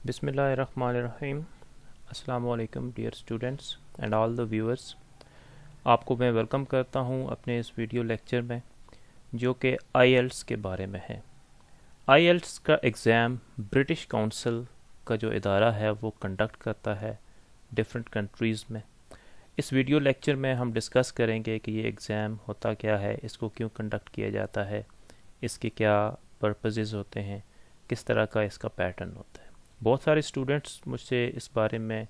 بسم اللہ الرحمن الرحیم. السلام علیکم dear students and all the viewers. آپ کو میں ویلکم کرتا ہوں اپنے اس ویڈیو لیکچر میں جو کہ آئی ایلٹس کے بارے میں ہے. آئی ایلٹس کا ایگزام برٹش کونسل کا جو ادارہ ہے وہ کنڈکٹ کرتا ہے ڈفرینٹ کنٹریز میں. اس ویڈیو لیکچر میں ہم ڈسکس کریں گے کہ یہ ایگزام ہوتا کیا ہے، اس کو کیوں کنڈکٹ کیا جاتا ہے، اس کے کیا پرپزز ہوتے ہیں، کس طرح کا اس کا پیٹرن ہوتا ہے. بہت سارے اسٹوڈنٹس مجھ سے اس بارے میں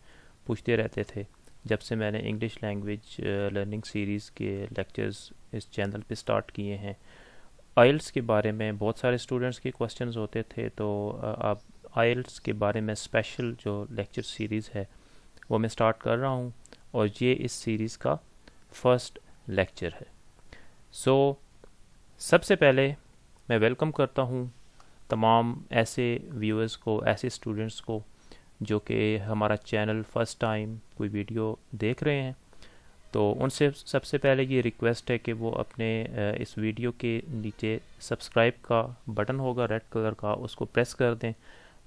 پوچھتے رہتے تھے جب سے میں نے انگلش لینگویج لرننگ سیریز کے لیکچرز اس چینل پہ سٹارٹ کیے ہیں. آئلٹس کے بارے میں بہت سارے اسٹوڈنٹس کے کوسچنز ہوتے تھے، تو اب آئلٹس کے بارے میں اسپیشل جو لیکچر سیریز ہے وہ میں سٹارٹ کر رہا ہوں، اور یہ اس سیریز کا فرسٹ لیکچر ہے. سب سے پہلے میں ویلکم کرتا ہوں تمام ایسے ویورز کو، ایسے اسٹوڈنٹس کو جو کہ ہمارا چینل فرسٹ ٹائم کوئی ویڈیو دیکھ رہے ہیں. تو ان سے سب سے پہلے یہ ریکویسٹ ہے کہ وہ اپنے اس ویڈیو کے نیچے سبسکرائب کا بٹن ہوگا ریڈ کلر کا، اس کو پریس کر دیں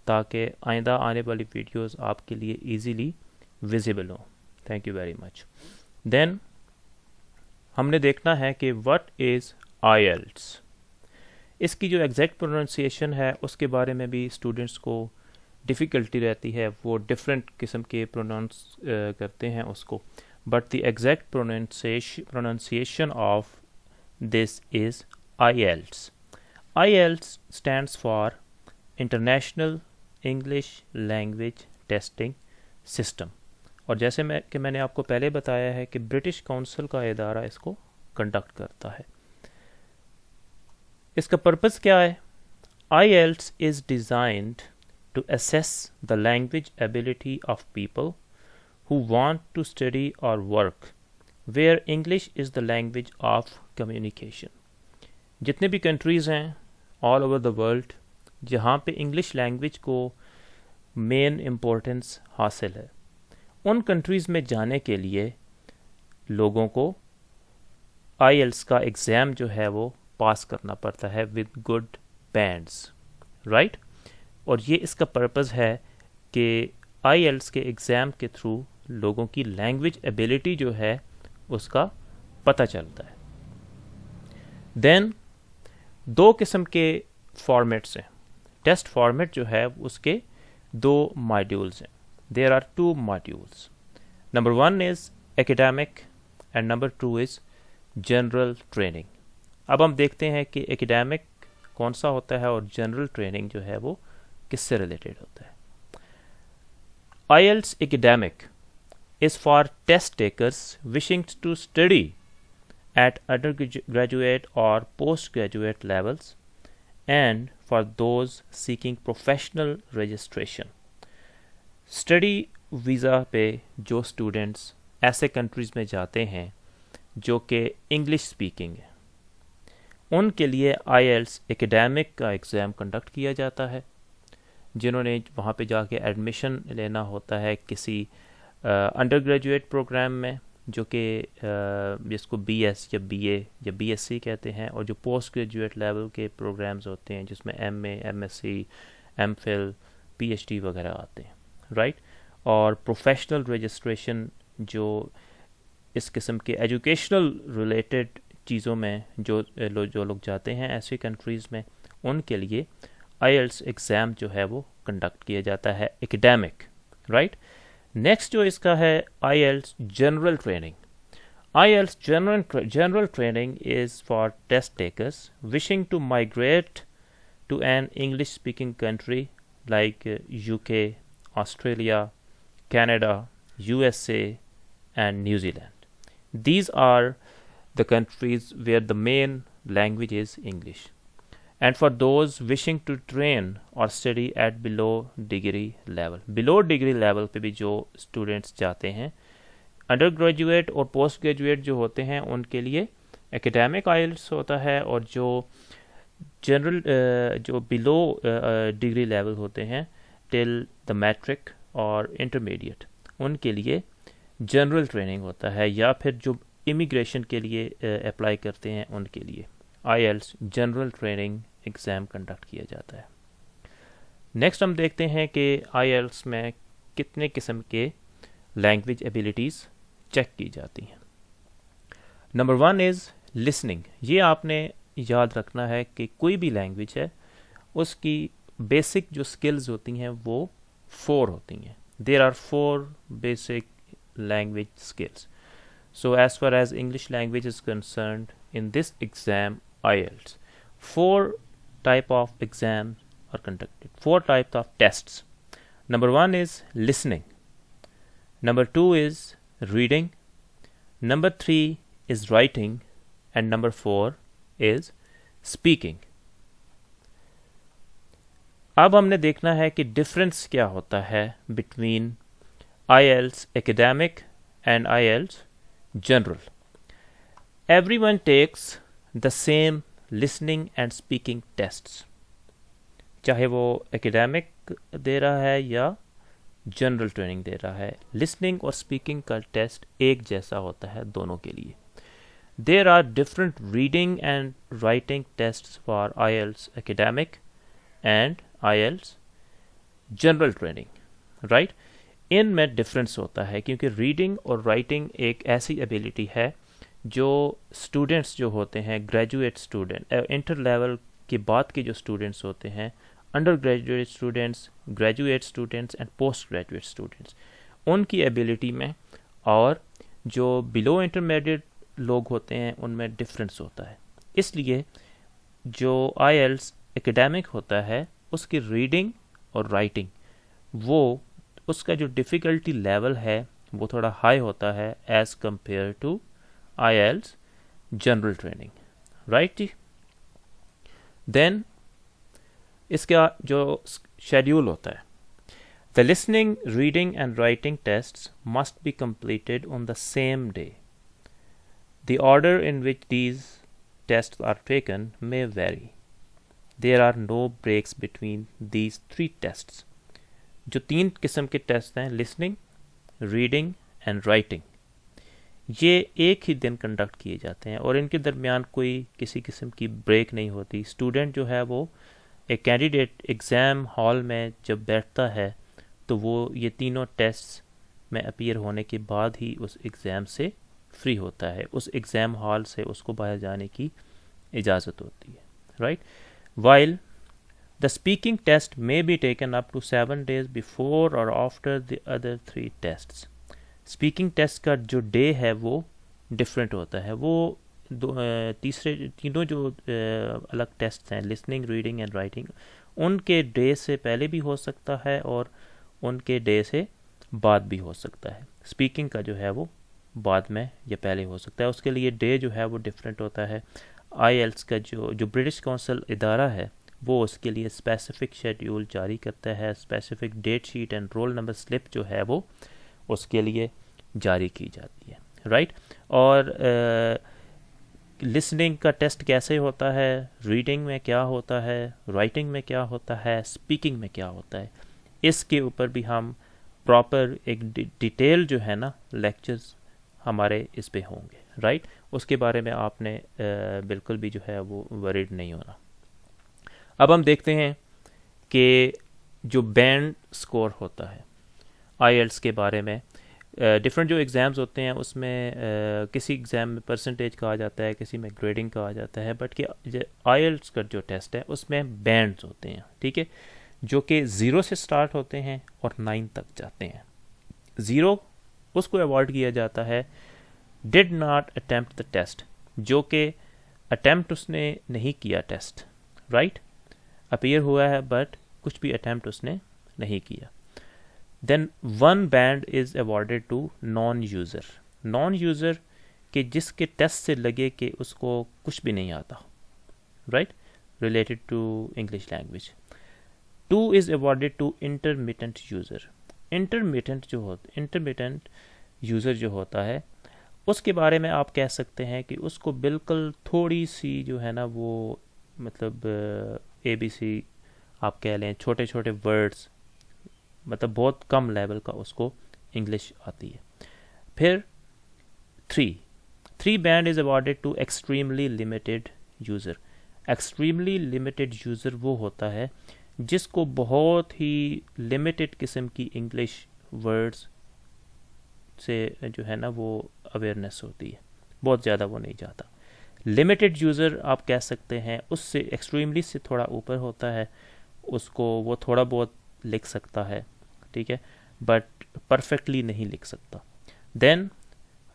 تاکہ آئندہ آنے والی ویڈیوز آپ کے لیے ایزیلی ویزیبل ہوں. Thank you very much. Then ہم نے دیکھنا ہے کہ واٹ از آئی ایلٹس. اس کی جو ایگزیکٹ پروننسیشن ہے اس کے بارے میں بھی اسٹوڈنٹس کو ڈیفیکلٹی رہتی ہے، وہ ڈفرینٹ قسم کے پروننس کرتے ہیں اس کو. But the exact pronunciation of this is IELTS. IELTS stands for International English Language Testing System, اور جیسے میں نے آپ کو پہلے بتایا ہے کہ برٹش کونسل کا ادارہ اس کو کنڈکٹ کرتا ہے. اس کا پرپز کیا ہے؟ IELTS is designed to assess the language ability of people who want to study اور work where English is the language of communication. جتنے بھی کنٹریز ہیں آل اوور دا ورلڈ جہاں پہ انگلش لینگویج کو مین importance حاصل ہے، ان countries میں جانے کے لیے لوگوں کو آئی ایلٹس کا ایگزام جو ہے وہ پاس کرنا پڑتا ہے ود گڈ بینڈس، رائٹ. اور یہ اس کا پرپز ہے کہ آئی ایلٹس کے ایگزام کے تھرو لوگوں کی لینگویج ایبلٹی جو ہے اس کا پتہ چلتا ہے. دین دو قسم کے فارمیٹس ہیں. ٹیسٹ فارمیٹ جو ہے اس کے دو ماڈیولز ہیں. There are two modules. Number 1 is academic and number 2 is general training. اب ہم دیکھتے ہیں کہ ایکیڈیمک کون سا ہوتا ہے اور جنرل ٹریننگ جو ہے وہ کس سے ریلیٹڈ ہوتا ہے. IELTS academic is for test takers wishing to study at undergraduate اور postgraduate levels and for those seeking professional registration. Study visa پہ جو اسٹوڈنٹس ایسے کنٹریز میں جاتے ہیں جو کہ انگلش اسپیکنگ ہے، ان کے لیے آئی ایلٹس ایکیڈیمک کا ایگزام کنڈکٹ کیا جاتا ہے. جنہوں نے وہاں پہ جا کے ایڈمیشن لینا ہوتا ہے کسی انڈر گریجویٹ پروگرام میں جو کہ جس کو بی ایس یا بی اے یا بی ایس سی کہتے ہیں، اور جو پوسٹ گریجویٹ لیول کے پروگرامز ہوتے ہیں جس میں M A, M S C, M Phil, P H D وغیرہ آتے ہیں، رائٹ. اور پروفیشنل رجسٹریشن جو اس قسم کے ایجوکیشنل ریلیٹڈ چیزوں میں جو لوگ جاتے ہیں ایسی کنٹریز میں، ان کے لیے آئی ایلٹس ایگزام جو ہے وہ کنڈکٹ کیا جاتا ہے ایکیڈیمک، رائٹ. نیکسٹ جو اس کا ہے IELTS general training. IELTS general training is for test takers wishing to migrate to an English speaking country like U K, Australia, Canada, U S A and New Zealand. These are the countries where the main language is English. And for those wishing to train or study at below degree level. Below degree level پہ بھی جو students جاتے ہیں، undergraduate اور post graduate جو ہوتے ہیں ان کے لیے ایکیڈیمک آئلٹس ہوتا ہے، اور جو جنرل جو بلو ڈگری لیول ہوتے ہیں ٹل دا میٹرک اور انٹرمیڈیٹ، ان کے لیے جنرل ٹریننگ ہوتا ہے، یا پھر جو امیگریشن کے لیے اپلائی کرتے ہیں ان کے لیے آئی ایلٹس جنرل ٹریننگ ایگزام کنڈکٹ کیا جاتا ہے. نیکسٹ ہم دیکھتے ہیں کہ آئی ایلٹس میں کتنے قسم کے لینگویج ایبلٹیز چیک کی جاتی ہیں. Number 1 is listening. یہ آپ نے یاد رکھنا ہے کہ کوئی بھی لینگویج ہے اس کی بیسک جو اسکلز ہوتی ہیں وہ 4 ہوتی ہیں. There are 4 basic language skills. So as far as English language is concerned, in this exam IELTS, 4 type of exams are conducted, 4 types of tests. Number 1 is listening. Number 2 is reading. Number 3 is writing. And number 4 is speaking. اب ہم نے دیکھنا ہے کہ difference کیا ہوتا ہے between IELTS academic and IELTS general. Everyone takes the same listening and speaking tests. چاہے وہ اکیڈیمک دے رہا ہے یا جنرل ٹریننگ دے رہا ہے, لسننگ اور اسپیکنگ کا ٹیسٹ ایک جیسا ہوتا ہے دونوں کے لیے. There are different reading and writing tests for IELTS academic and IELTS general training, right? ان میں ڈفرینس ہوتا ہے کیونکہ ریڈنگ اور رائٹنگ ایک ایسی ایبلٹی ہے جو اسٹوڈنٹس جو ہوتے ہیں, گریجویٹ اسٹوڈنٹ, انٹر لیول کے بعد کے جو اسٹوڈنٹس ہوتے ہیں, undergraduate students, graduate students and postgraduate students, ان کی ایبلٹی میں اور جو بلو انٹرمیڈیٹ لوگ ہوتے ہیں ان میں ڈفرینس ہوتا ہے. اس لیے جو IELTS اکیڈیمک ہوتا ہے اس کی ریڈنگ اور رائٹنگ وہ اس کا جو ڈیفیکلٹی لیول ہے وہ تھوڑا ہائی ہوتا ہے as compare to IELTS general training, right جی. دین اس کا جو شیڈیول ہوتا ہے, the listening, reading and writing tests must be completed on the same day. The order in which these test are taken may vary. There are no breaks between these 3 tests. جو 3 قسم کے test ہیں, listening, reading and writing, یہ ایک ہی دن conduct کیے جاتے ہیں اور ان کے درمیان کوئی کسی قسم کی بریک نہیں ہوتی. اسٹوڈنٹ جو ہے وہ ایک کینڈیڈیٹ ایگزام ہال میں جب بیٹھتا ہے تو وہ یہ تینوں ٹیسٹ میں اپیئر ہونے کے بعد ہی اس ایگزام سے فری ہوتا ہے, اس ایگزام ہال سے اس کو باہر جانے کی اجازت ہوتی ہے, right. While the speaking test may be taken up to 7 days before or after the other 3 tests. Speaking test کا جو ڈے ہے وہ ڈفرینٹ ہوتا ہے. وہ تینوں جو الگ ٹیسٹ ہیں, لسننگ, ریڈنگ اینڈ رائٹنگ, ان کے ڈے سے پہلے بھی ہو سکتا ہے اور ان کے ڈے سے بعد بھی ہو سکتا ہے. اسپیکنگ کا جو ہے وہ بعد میں یا پہلے ہو سکتا ہے, اس کے لیے ڈے جو ہے وہ ڈفرینٹ ہوتا ہے. IELTS کا جو برٹش کونسل ادارہ ہے وہ اس کے لیے اسپیسیفک شیڈیول جاری کرتا ہے, specific date sheet and roll number slip جو ہے وہ اس کے لیے جاری کی جاتی ہے, رائٹ. اور لسننگ کا ٹیسٹ کیسے ہوتا ہے, ریڈنگ میں کیا ہوتا ہے, رائٹنگ میں کیا ہوتا ہے, اسپیکنگ میں کیا ہوتا ہے, اس کے اوپر بھی ہم پراپر ایک ڈیٹیل جو ہے نا لیکچرز ہمارے اس پہ ہوں گے, رائٹ. اس کے بارے میں آپ نے بالکل بھی جو ہے وہ وریڈ نہیں ہونا. اب ہم دیکھتے ہیں کہ جو بینڈ سکور ہوتا ہے IELTS کے بارے میں, ڈفرینٹ جو ایگزامز ہوتے ہیں اس میں کسی ایگزام میں پرسنٹیج کہا جاتا ہے, کسی میں گریڈنگ کہا جاتا ہے, بٹ کہ IELTS کا جو ٹیسٹ ہے اس میں بینڈز ہوتے ہیں, ٹھیک ہے, جو کہ 0 سے سٹارٹ ہوتے ہیں اور 9 تک جاتے ہیں. 0 اس کو ایوارڈ کیا جاتا ہے did not attempt the test, جو کہ اٹیمپٹ اس نے نہیں کیا ٹیسٹ, رائٹ, اپیئر ہوا ہے بٹ کچھ بھی اٹیمپٹ اس نے نہیں کیا. Then 1 band is awarded to non user, non user کہ جس کے ٹیسٹ سے لگے کہ اس کو کچھ بھی نہیں آتا, right, related to English language. 2 is awarded to intermittent user. Intermittent user جو ہوتا ہے اس کے بارے میں آپ کہہ سکتے ہیں کہ اس کو بالکل تھوڑی سی جو ہے نا وہ مطلب ABC آپ کہہ لیں, چھوٹے چھوٹے ورڈز, مطلب بہت کم لیول کا اس کو انگلش آتی ہے. پھر 3 band is awarded to extremely limited user. Extremely limited user وہ ہوتا ہے جس کو بہت ہی لمیٹڈ قسم کی انگلش ورڈز سے جو ہے نا وہ اویئرنیس ہوتی ہے, بہت زیادہ وہ نہیں چاہتا. لمیٹڈ یوزر آپ کہہ سکتے ہیں, اس سے ایکسٹریملی سے تھوڑا اوپر ہوتا ہے, اس کو وہ تھوڑا بہت لکھ سکتا ہے, ٹھیک ہے, بٹ پرفیکٹلی نہیں لکھ سکتا. دین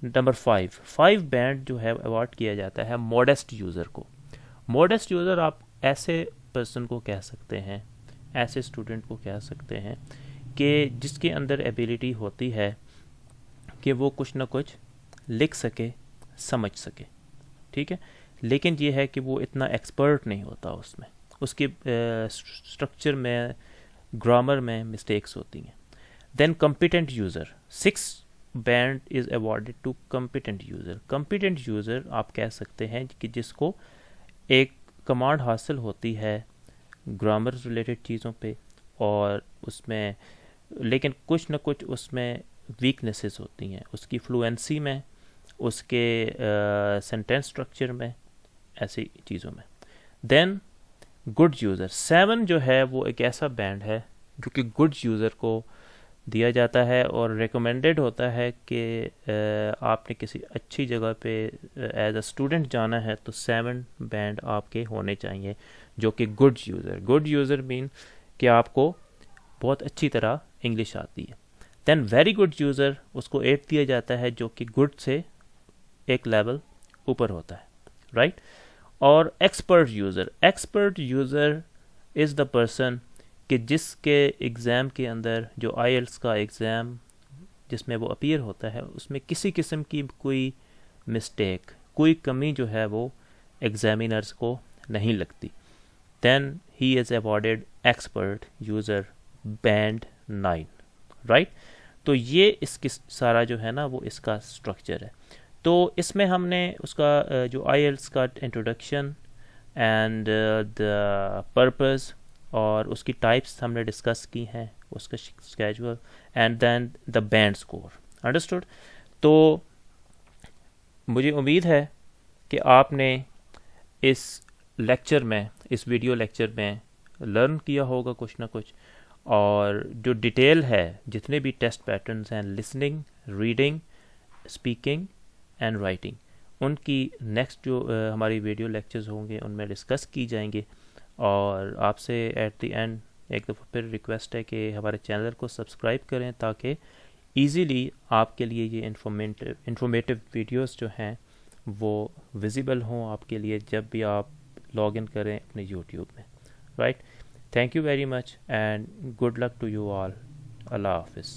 نمبر 5 بینڈ جو ہے ایوارڈ کیا جاتا ہے موڈسٹ یوزر کو. موڈسٹ یوزر آپ ایسے پرسن کو کہہ سکتے ہیں, ایسے اسٹوڈنٹ کو کہہ سکتے ہیں کہ جس کے اندر ایبیلٹی ہوتی ہے کہ وہ کچھ نہ کچھ لکھ سکے, سمجھ سکے, ٹھیک ہے, لیکن یہ ہے کہ وہ اتنا ایکسپرٹ نہیں ہوتا اس میں, اس کے اسٹرکچر میں, گرامر میں مسٹیکس ہوتی ہیں. Then competent user, 6 band is awarded to competent user. Competent user آپ کہہ سکتے ہیں کہ جس کو ایک کمانڈ حاصل ہوتی ہے گرامر ریلیٹڈ چیزوں پہ, اور اس میں لیکن کچھ نہ کچھ اس میں ویکنیسز ہوتی ہیں, اس کی فلوئنسی میں, اس کے سینٹینس اسٹرکچر میں, ایسی چیزوں میں. دین گڈ یوزر, 7 جو ہے وہ ایک ایسا بینڈ ہے جو کہ گڈ یوزر کو دیا جاتا ہے اور ریکمینڈیڈ ہوتا ہے کہ آپ نے کسی اچھی جگہ پہ ایز اے اسٹوڈنٹ جانا ہے تو 7 بینڈ آپ کے ہونے چاہیے جو کہ گڈ یوزر. گڈ یوزر مین کہ آپ کو بہت اچھی طرح انگلش آتی ہے. دین ویری گڈ یوزر, اس کو 8 دیا جاتا ہے جو کہ گڈ سے ایک لیول اوپر ہوتا ہے, رائٹ. اور expert user, expert user is the person کہ جس کے ایگزام کے اندر, جو آئی ایلٹس کا ایگزام جس میں وہ اپیئر ہوتا ہے, اس میں کسی قسم کی کوئی مسٹیک, کوئی کمی جو ہے وہ ایگزامینرز کو نہیں لگتی. Then he is awarded expert user band 9, right. تو یہ اس کی سارا جو ہے نا وہ اس کا اسٹرکچر ہے. تو اس میں ہم نے اس کا جو آئی ایلٹس کا انٹروڈکشن اینڈ دا پرپز اور اس کی ٹائپس ہم نے ڈسکس کی ہیں, اس کا schedule and then the band score, understood. تو مجھے امید ہے کہ آپ نے اس لیکچر میں, اس ویڈیو لیکچر میں لرن کیا ہوگا کچھ نہ کچھ, اور جو ڈیٹیل ہے جتنے بھی ٹیسٹ پیٹرنز ہیں, listening, reading, speaking and writing, ان کی نیکسٹ جو ہماری ویڈیو لیکچرز ہوں گے ان میں ڈسکس کی جائیں گے. اور آپ سے ایٹ دی اینڈ ایک دفعہ پھر ریکویسٹ ہے کہ ہمارے چینل کو سبسکرائب کریں تاکہ ایزیلی آپ کے لیے یہ انفارمیٹیو ویڈیوز جو ہیں وہ ویزیبل ہوں آپ کے لیے جب بھی آپ لاگ ان کریں اپنے یوٹیوب میں, right. Thank you very much and good luck to you all. اللہ حافظ.